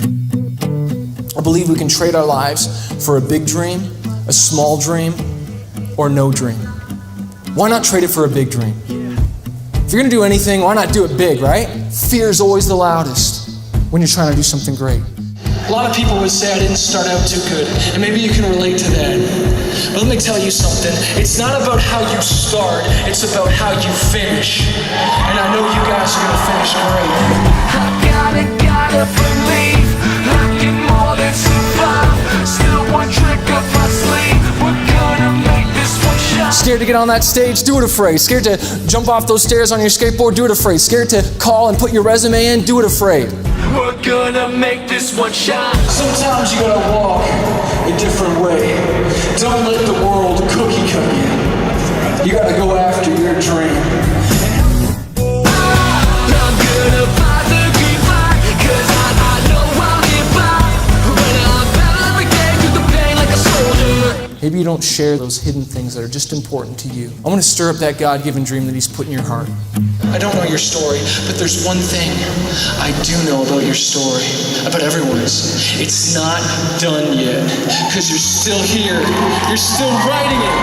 I believe we can trade our lives for a big dream, a small dream, or no dream. Why not trade it for a big dream? If you're going to do anything, why not do it big, right? Fear is always the loudest when you're trying to do something great. A lot of people would say I didn't start out too good, and maybe you can relate to that. But let me tell you something. It's not about how you start, it's about how you finish. And I know you guys are going to finish great. I gotta believe I can more than survive. Still one trick up my sleeve. We're gonna make this one shine. Scared to get on that stage? Do it afraid. Scared to jump off those stairs on your skateboard? Do it afraid. Scared to call and put your resume in? Do it afraid. We're gonna make this one shine. Sometimes you gotta walk a different way. Don't let the world cookie cut you. You gotta go after your dream. I'm gonna fight the green flag, 'cause I know I'll get by. When I'm battle every day through the pain like a soldier. Maybe you don't share those hidden things that are just important to you. I want to stir up that God-given dream that He's put in your heart. I don't know your story, but there's one thing I do know about your story, about everyone's. It's not done yet, because you're still here. You're still writing it.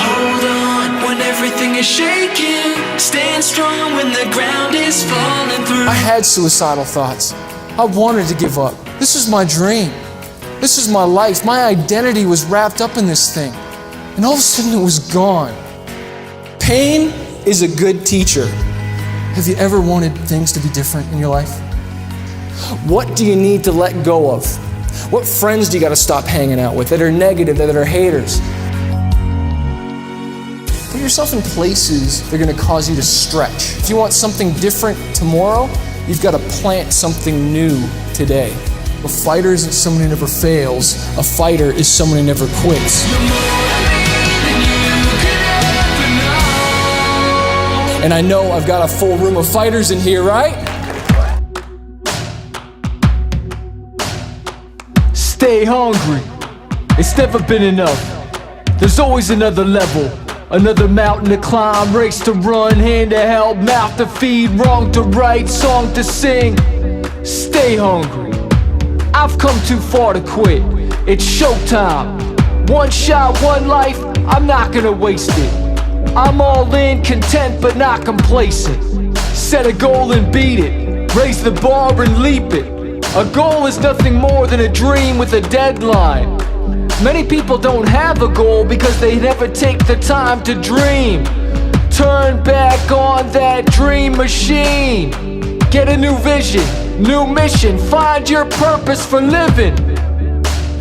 Hold on when everything is shaking. Stand strong when the ground is falling through. I had suicidal thoughts. I wanted to give up. This is my dream. This is my life. My identity was wrapped up in this thing. And all of a sudden it was gone. Pain is a good teacher. Have you ever wanted things to be different in your life? What do you need to let go of? What friends do you got to stop hanging out with that are negative, that are haters? Put yourself in places that are going to cause you to stretch. If you want something different tomorrow, you've got to plant something new today. A fighter isn't someone who never fails. A fighter is someone who never quits. And I know I've got a full room of fighters in here, right? Stay hungry. It's never been enough. There's always another level, another mountain to climb, race to run, hand to help, mouth to feed, wrong to right, song to sing. Stay hungry. I've come too far to quit. It's showtime. One shot, one life, I'm not gonna waste it. I'm all in, content but not complacent. Set a goal and beat it. Raise the bar and leap it. A goal is nothing more than a dream with a deadline. Many people don't have a goal because they never take the time to dream. Turn back on that dream machine. Get a new vision, new mission, find your purpose for living.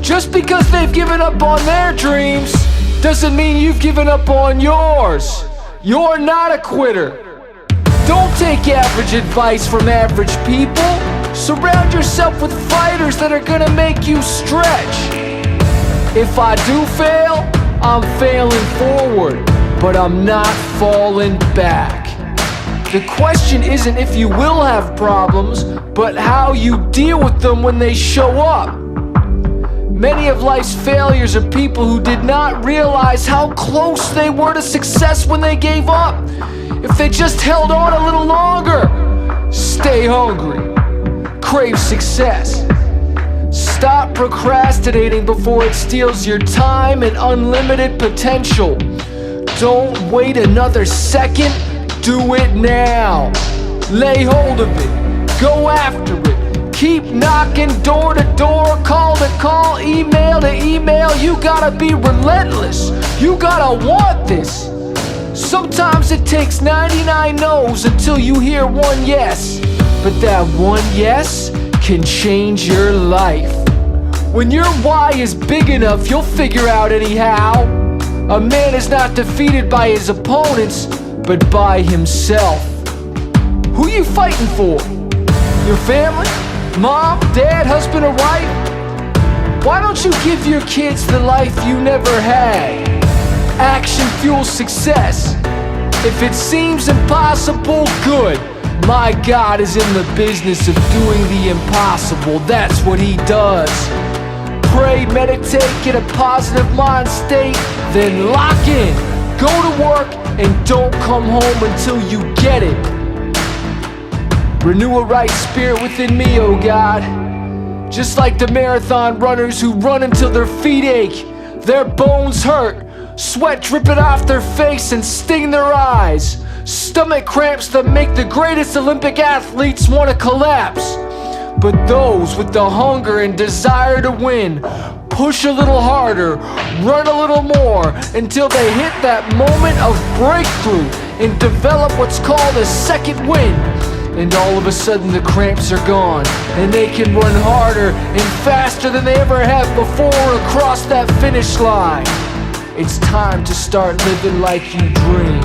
Just because they've given up on their dreams doesn't mean you've given up on yours. You're not a quitter. Don't take average advice from average people. Surround yourself with fighters that are gonna make you stretch. If I do fail, I'm failing forward, but I'm not falling back. The question isn't if you will have problems, but how you deal with them when they show up. Many of life's failures are people who did not realize how close they were to success when they gave up. If they just held on a little longer, stay hungry, crave success. Stop procrastinating before it steals your time and unlimited potential. Don't wait another second. Do it now. Lay hold of it. Go after it. Keep knocking door to door, call to call, email to email. You gotta be relentless. You gotta want this. Sometimes it takes 99 no's until you hear one yes. But that one yes can change your life. When your why is big enough, you'll figure out anyhow. A man is not defeated by his opponents, but by himself. Who you fighting for? Your family? Mom, dad, husband, or wife? Why don't you give your kids the life you never had? Action fuels success. If it seems impossible, good. My God is in the business of doing the impossible. That's what He does. Pray, meditate, get a positive mind state, then lock in. Go to work and don't come home until you get it. Renew a right spirit within me, oh God. Just like the marathon runners who run until their feet ache, their bones hurt, sweat dripping off their face and sting their eyes, stomach cramps that make the greatest Olympic athletes want to collapse. But those with the hunger and desire to win push a little harder, run a little more, until they hit that moment of breakthrough and develop what's called a second wind. And all of a sudden the cramps are gone, and they can run harder and faster than they ever have before across that finish line. It's time to start living like you dream.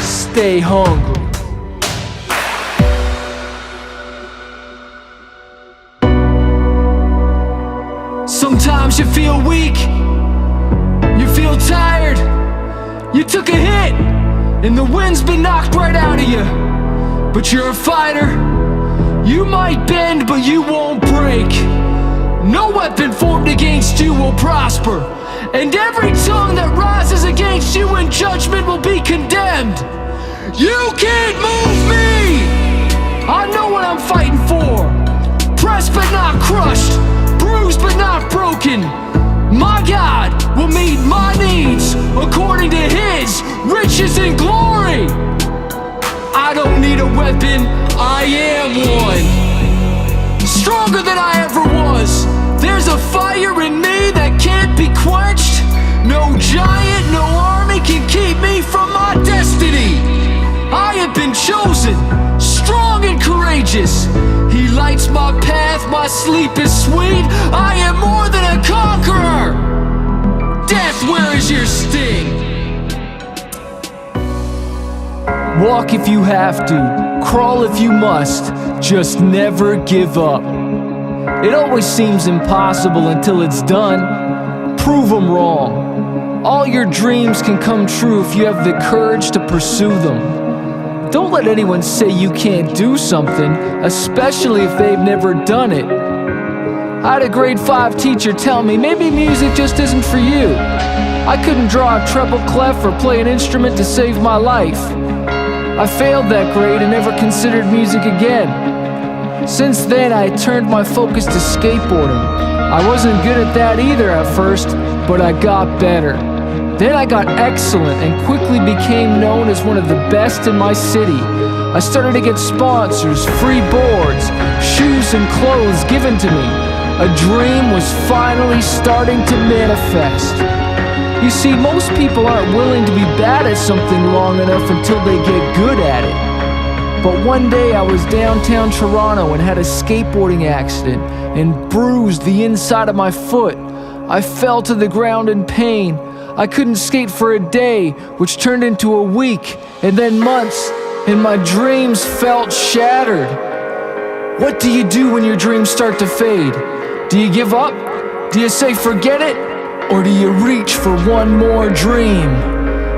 Stay hungry. Sometimes you feel weak, you feel tired, you took a hit, and the wind's been knocked right out of you. But you're a fighter, you might bend, but you won't break. No weapon formed against you will prosper, and every tongue that rises against you in judgment will be condemned. You can't move me! I know what I'm fighting for. Pressed but not crushed, bruised but not broken. My God will meet my needs according to His riches and glory. I don't need a weapon, I am one. Stronger than I ever was. There's a fire in me that can't be quenched. No giant, no army can keep me from my destiny. I have been chosen, strong and courageous. He lights my path, my sleep is sweet. I am more than a conqueror. Death, where is your sting? Walk if you have to, crawl if you must, just never give up. It always seems impossible until it's done. Prove them wrong. All your dreams can come true if you have the courage to pursue them. Don't let anyone say you can't do something, especially if they've never done it. I had a grade 5 teacher tell me maybe music just isn't for you. I couldn't draw a treble clef or play an instrument to save my life. I failed that grade and never considered music again. Since then, I turned my focus to skateboarding. I wasn't good at that either at first, but I got better. Then I got excellent and quickly became known as one of the best in my city. I started to get sponsors, free boards, shoes and clothes given to me. A dream was finally starting to manifest. You see, most people aren't willing to be bad at something long enough until they get good at it. But one day I was downtown Toronto and had a skateboarding accident and bruised the inside of my foot. I fell to the ground in pain. I couldn't skate for a day, which turned into a week, and then months, and my dreams felt shattered. What do you do when your dreams start to fade? Do you give up? Do you say forget it? Or do you reach for one more dream?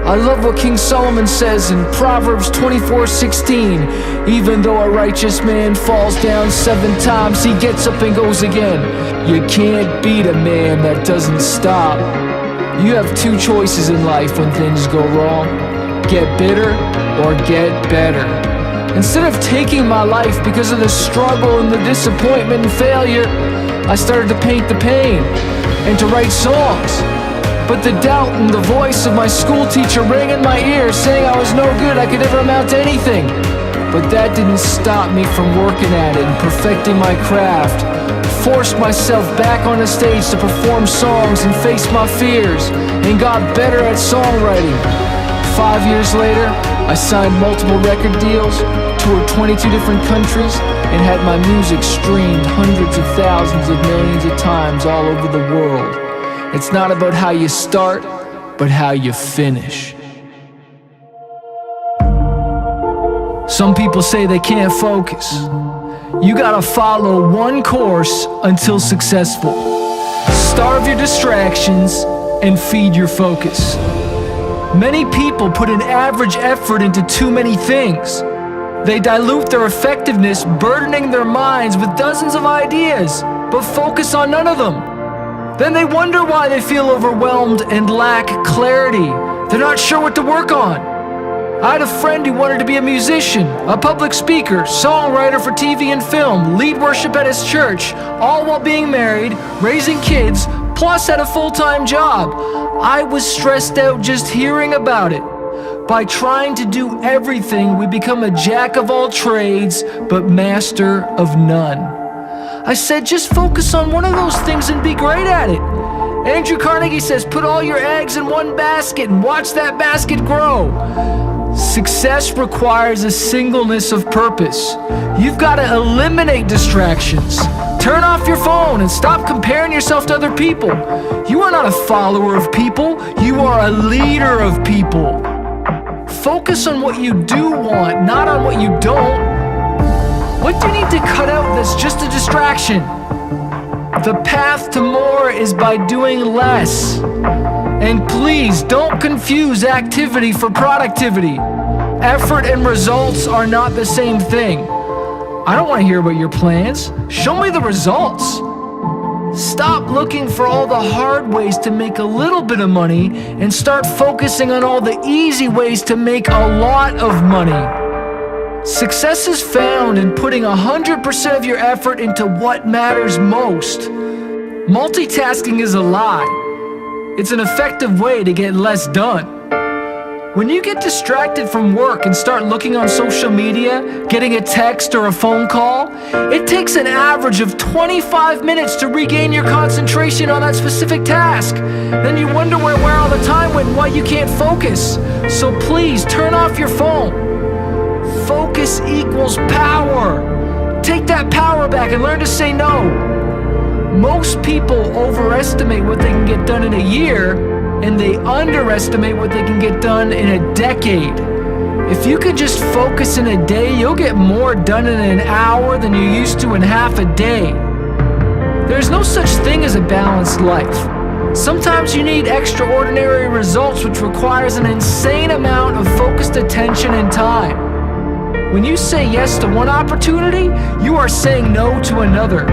I love what King Solomon says in Proverbs 24:16. Even though a righteous man falls down 7 times, he gets up and goes again. You can't beat a man that doesn't stop. You have 2 choices in life when things go wrong. Get bitter or get better. Instead of taking my life because of the struggle and the disappointment and failure, I started to paint the pain and to write songs. But the doubt and the voice of my school teacher rang in my ear, saying I was no good, I could never amount to anything. But that didn't stop me from working at it and perfecting my craft. Forced myself back on the stage to perform songs and face my fears, and got better at songwriting. 5 years later, I signed multiple record deals, toured 22 different countries, and had my music streamed hundreds of thousands of millions of times all over the world. It's not about how you start, but how you finish. Some people say they can't focus. You gotta follow one course until successful. Starve your distractions and feed your focus. Many people put an average effort into too many things. They dilute their effectiveness, burdening their minds with dozens of ideas, but focus on none of them. Then they wonder why they feel overwhelmed and lack clarity. They're not sure what to work on. I had a friend who wanted to be a musician, a public speaker, songwriter for TV and film, lead worship at his church, all while being married, raising kids, plus had a full-time job. I was stressed out just hearing about it. By trying to do everything, we become a jack of all trades, but master of none. I said, just focus on one of those things and be great at it. Andrew Carnegie says, put all your eggs in one basket and watch that basket grow. Success requires a singleness of purpose. You've got to eliminate distractions. Turn off your phone and stop comparing yourself to other people. You are not a follower of people. You are a leader of people. Focus on what you do want, not on what you don't. What do you need to cut out that's just a distraction? The path to more is by doing less. And please don't confuse activity for productivity. Effort and results are not the same thing. I don't want to hear about your plans. Show me the results. Stop looking for all the hard ways to make a little bit of money and start focusing on all the easy ways to make a lot of money. Success is found in putting 100% of your effort into what matters most. Multitasking is a lie. It's an effective way to get less done. When you get distracted from work and start looking on social media, getting a text or a phone call, it takes an average of 25 minutes to regain your concentration on that specific task. Then you wonder where all the time went and why you can't focus. So please turn off your phone. Focus equals power. Take that power back and learn to say no. Most people overestimate what they can get done in a year, and they underestimate what they can get done in a decade. If you can just focus in a day, you'll get more done in an hour than you used to in half a day. There's no such thing as a balanced life. Sometimes you need extraordinary results, which requires an insane amount of focused attention and time. When you say yes to one opportunity, you are saying no to another.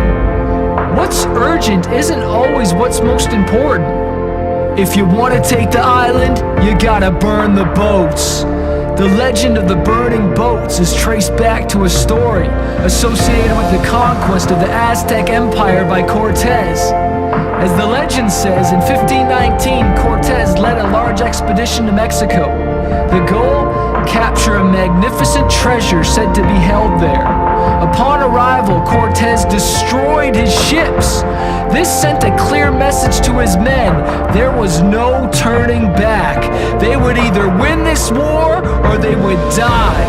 What's urgent isn't always what's most important. If you want to take the island, you gotta burn the boats. The legend of the burning boats is traced back to a story associated with the conquest of the Aztec Empire by Cortez. As the legend says, in 1519, Cortez led a large expedition to Mexico. The goal? Capture a magnificent treasure said to be held there. Upon arrival, Cortez destroyed his ships. This sent a clear message to his men. There was no turning back. They would either win this war or they would die.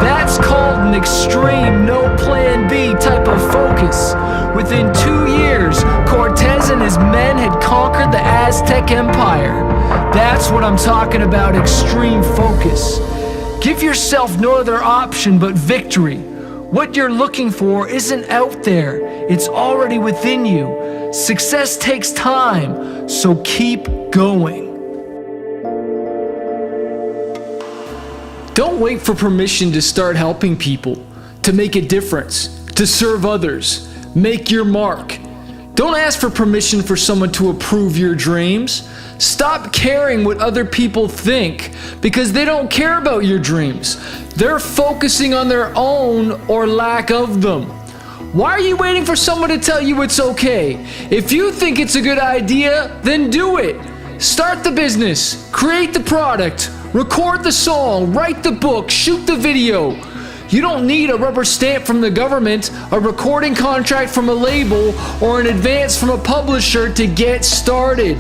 That's called an extreme, no plan B type of focus. Within 2 years, Cortez and his men had conquered the Aztec Empire. That's what I'm talking about, extreme focus. Give yourself no other option but victory. What you're looking for isn't out there. It's already within you. Success takes time, so keep going. Don't wait for permission to start helping people, to make a difference, to serve others. Make your mark. Don't ask for permission for someone to approve your dreams. Stop caring what other people think because they don't care about your dreams. They're focusing on their own or lack of them. Why are you waiting for someone to tell you it's okay? If you think it's a good idea, then do it. Start the business, create the product, record the song, write the book, shoot the video. You don't need a rubber stamp from the government, a recording contract from a label, or an advance from a publisher to get started.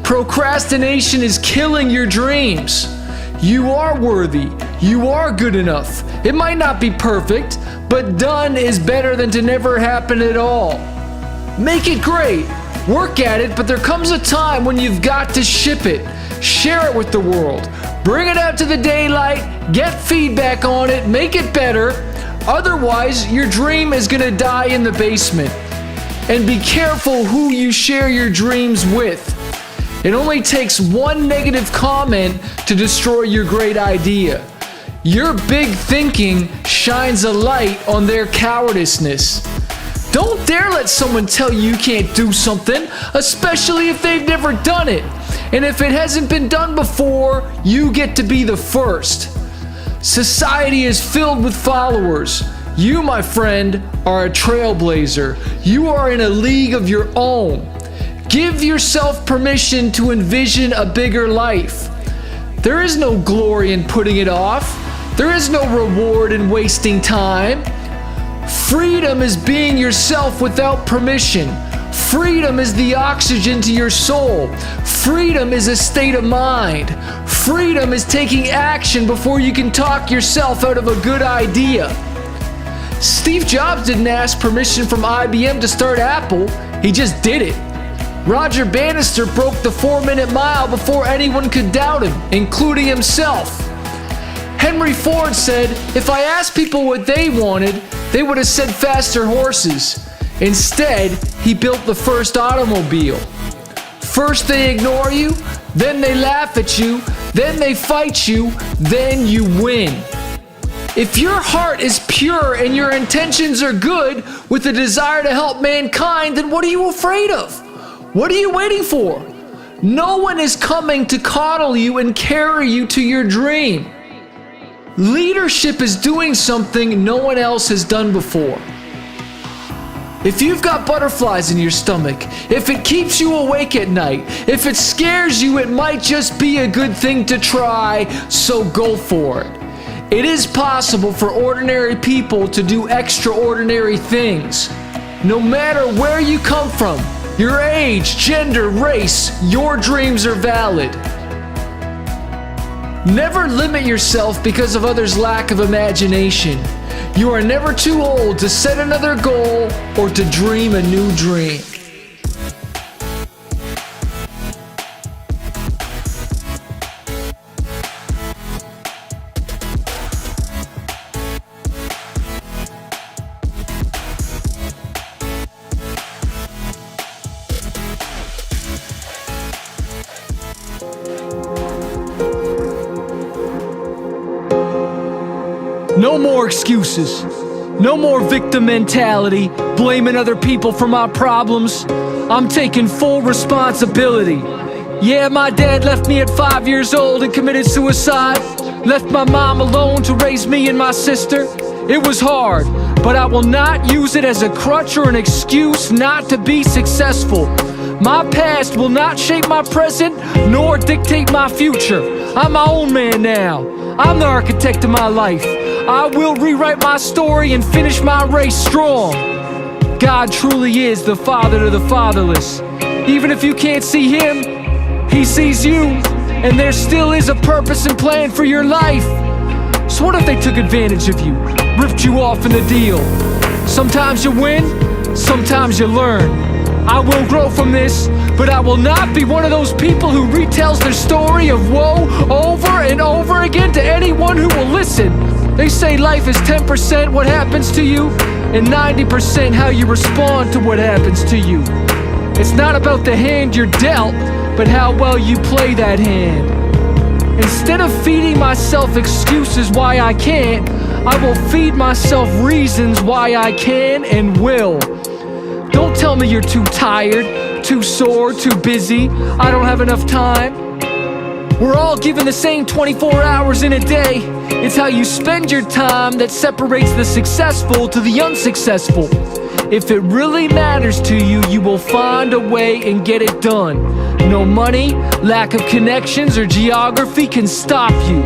Procrastination is killing your dreams. You are worthy. You are good enough. It might not be perfect, but done is better than to never happen at all. Make it great. Work at it, but there comes a time when you've got to ship it. Share it with the world. Bring it out to the daylight. Get feedback on it. Make it better. Otherwise, your dream is going to die in the basement. And be careful who you share your dreams with. It only takes one negative comment to destroy your great idea. Your big thinking shines a light on their cowardiceness. Don't dare let someone tell you you can't do something, especially if they've never done it. And if it hasn't been done before, you get to be the first. Society is filled with followers. You, my friend, are a trailblazer. You are in a league of your own. Give yourself permission to envision a bigger life. There is no glory in putting it off. There is no reward in wasting time. Freedom is being yourself without permission. Freedom is the oxygen to your soul. Freedom is a state of mind. Freedom is taking action before you can talk yourself out of a good idea. Steve Jobs didn't ask permission from IBM to start Apple. He just did it. Roger Bannister broke the 4-minute mile before anyone could doubt him, including himself. Henry Ford said, if I asked people what they wanted, they would have said faster horses. Instead, he built the first automobile. First they ignore you, then they laugh at you, then they fight you, then you win. If your heart is pure and your intentions are good with a desire to help mankind, then what are you afraid of? What are you waiting for? No one is coming to coddle you and carry you to your dream. Leadership is doing something no one else has done before. If you've got butterflies in your stomach, if it keeps you awake at night, if it scares you, it might just be a good thing to try, so go for it. It is possible for ordinary people to do extraordinary things. No matter where you come from, your age, gender, race, your dreams are valid. Never limit yourself because of others' lack of imagination. You are never too old to set another goal or to dream a new dream. No more excuses. No more victim mentality, blaming other people for my problems. I'm taking full responsibility. Yeah, my dad left me at 5 years old and committed suicide. Left my mom alone to raise me and my sister. It was hard, but I will not use it as a crutch or an excuse not to be successful. My past will not shape my present, nor dictate my future. I'm my own man now. I'm the architect of my life. I will rewrite my story and finish my race strong. God truly is the father to the fatherless. Even if you can't see him, he sees you. And there still is a purpose and plan for your life. So what if they took advantage of you, ripped you off in the deal? Sometimes you win, sometimes you learn. I will grow from this, but I will not be one of those people who retells their story of woe over and over again to anyone who will listen. They say life is 10% what happens to you and 90% how you respond to what happens to you. It's not about the hand you're dealt, but how well you play that hand. Instead of feeding myself excuses why I can't, I will feed myself reasons why I can and will. Don't tell me you're too tired, too sore, too busy, I don't have enough time. We're all given the same 24 hours in a day. It's how you spend your time that separates the successful to the unsuccessful. If it really matters to you, you will find a way and get it done. No money, lack of connections, or geography can stop you.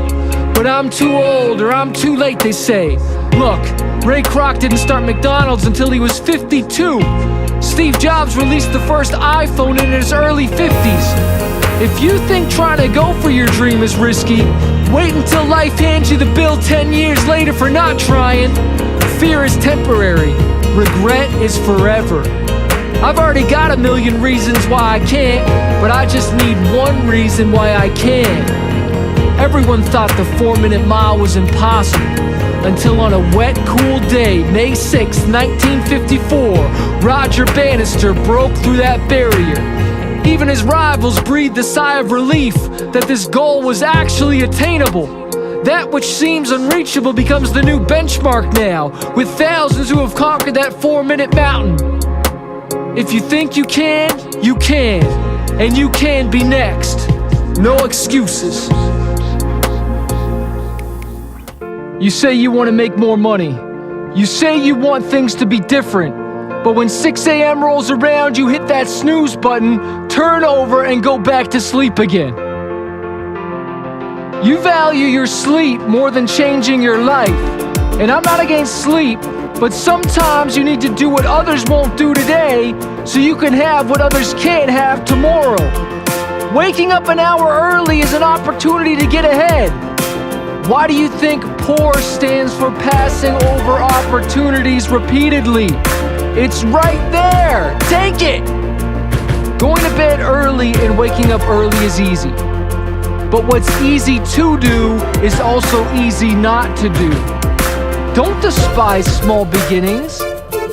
But I'm too old or I'm too late, they say. Look, Ray Kroc didn't start McDonald's until he was 52. Steve Jobs released the first iPhone in his early 50s. If you think trying to go for your dream is risky, wait until life hands you the bill 10 years later for not trying. Fear is temporary, regret is forever. I've already got a million reasons why I can't, but I just need one reason why I can. Everyone thought the 4-minute mile was impossible, until on a wet, cool day, May 6, 1954, Roger Bannister broke through that barrier. Even his rivals breathed a sigh of relief that this goal was actually attainable. That which seems unreachable becomes the new benchmark now, with thousands who have conquered that 4-minute mountain. If you think you can, and you can be next. No excuses. You say you want to make more money. You say you want things to be different. But when 6 a.m. rolls around, you hit that snooze button, turn over, and go back to sleep again. You value your sleep more than changing your life. And I'm not against sleep, but sometimes you need to do what others won't do today so you can have what others can't have tomorrow. Waking up an hour early is an opportunity to get ahead. Why do you think POUR stands for passing over opportunities repeatedly? It's right there. Take it. Going to bed early and waking up early is easy. But what's easy to do is also easy not to do. Don't despise small beginnings,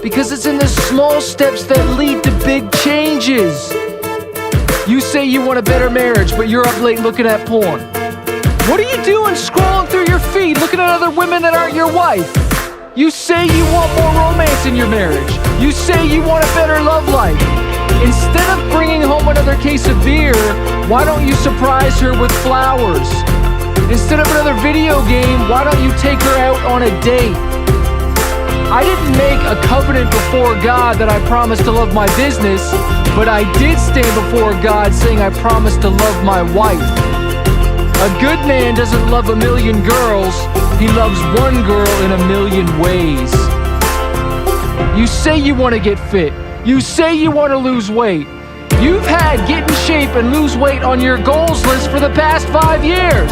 because it's in the small steps that lead to big changes. You say you want a better marriage, but you're up late looking at porn. What are you doing scrolling through your feed, looking at other women that aren't your wife? You say you want more romance in your marriage. You say you want a better love life. Instead of bringing home another case of beer, why don't you surprise her with flowers? Instead of another video game, why don't you take her out on a date? I didn't make a covenant before God that I promised to love my business, but I did stand before God saying I promised to love my wife. A good man doesn't love a million girls, he loves one girl in a million ways. You say you want to get fit. You say you want to lose weight. You've had get in shape and lose weight on your goals list for the past 5 years.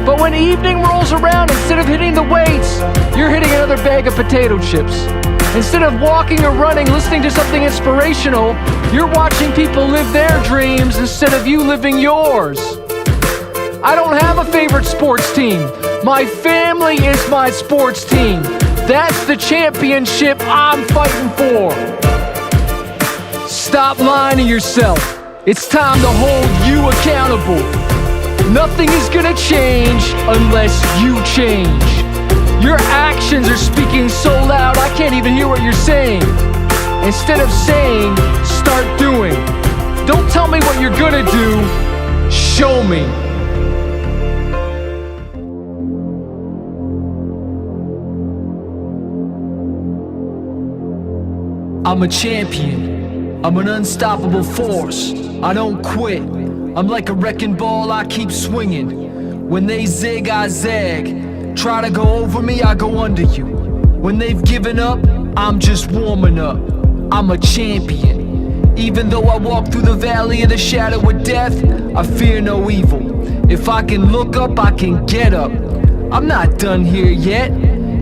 But when evening rolls around, instead of hitting the weights, you're hitting another bag of potato chips. Instead of walking or running, listening to something inspirational, you're watching people live their dreams instead of you living yours. I don't have a favorite sports team. My family is my sports team. That's the championship I'm fighting for. Stop lying to yourself. It's time to hold you accountable. Nothing is gonna change unless you change. Your actions are speaking so loud I can't even hear what you're saying. Instead of saying, start doing. Don't tell me what you're gonna do, show me. I'm a champion. I'm an unstoppable force. I don't quit. I'm like a wrecking ball, I keep swinging. When they zig, I zag. Try to go over me, I go under you. When they've given up, I'm just warming up. I'm a champion. Even though I walk through the valley of the shadow of death, I fear no evil. If I can look up, I can get up. I'm not done here yet.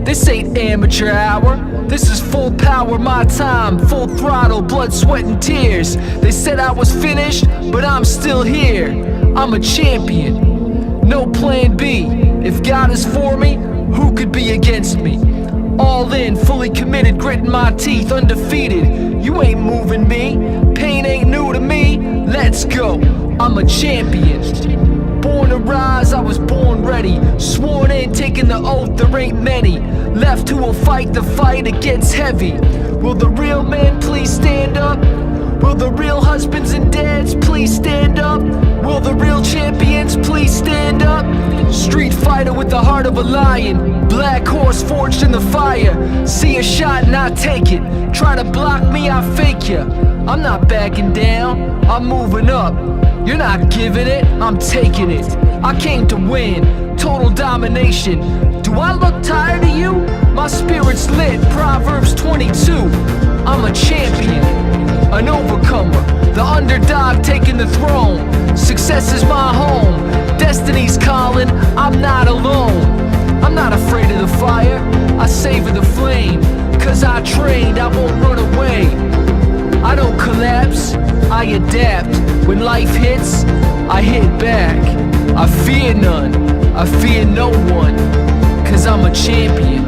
This ain't amateur hour. This is full power, my time, full throttle, blood, sweat, and tears. They said I was finished, but I'm still here. I'm a champion, no plan B. If God is for me, who could be against me? All in, fully committed, gritting my teeth, undefeated. You ain't moving me, pain ain't new to me. Let's go, I'm a champion. Born to rise, I was born ready. Sworn in, taking the oath, there ain't many left who will fight the fight, it gets heavy. Will the real men please stand up? Will the real husbands and dads please stand up? Will the real champions please stand up? Street fighter with the heart of a lion, black horse forged in the fire. See a shot and I take it. Try to block me, I fake ya. I'm not backing down, I'm moving up. You're not giving it, I'm taking it. I came to win, total domination. Do I look tired of you? My spirit's lit, Proverbs 22. I'm a champion, an overcomer, the underdog taking the throne. Success is my home, destiny's calling, I'm not alone. I'm not afraid of the fire, I savor the flame. Cause I trained, I won't run away. I don't collapse, I adapt. When life hits, I hit back. I fear none, I fear no one. Cause I'm a champion.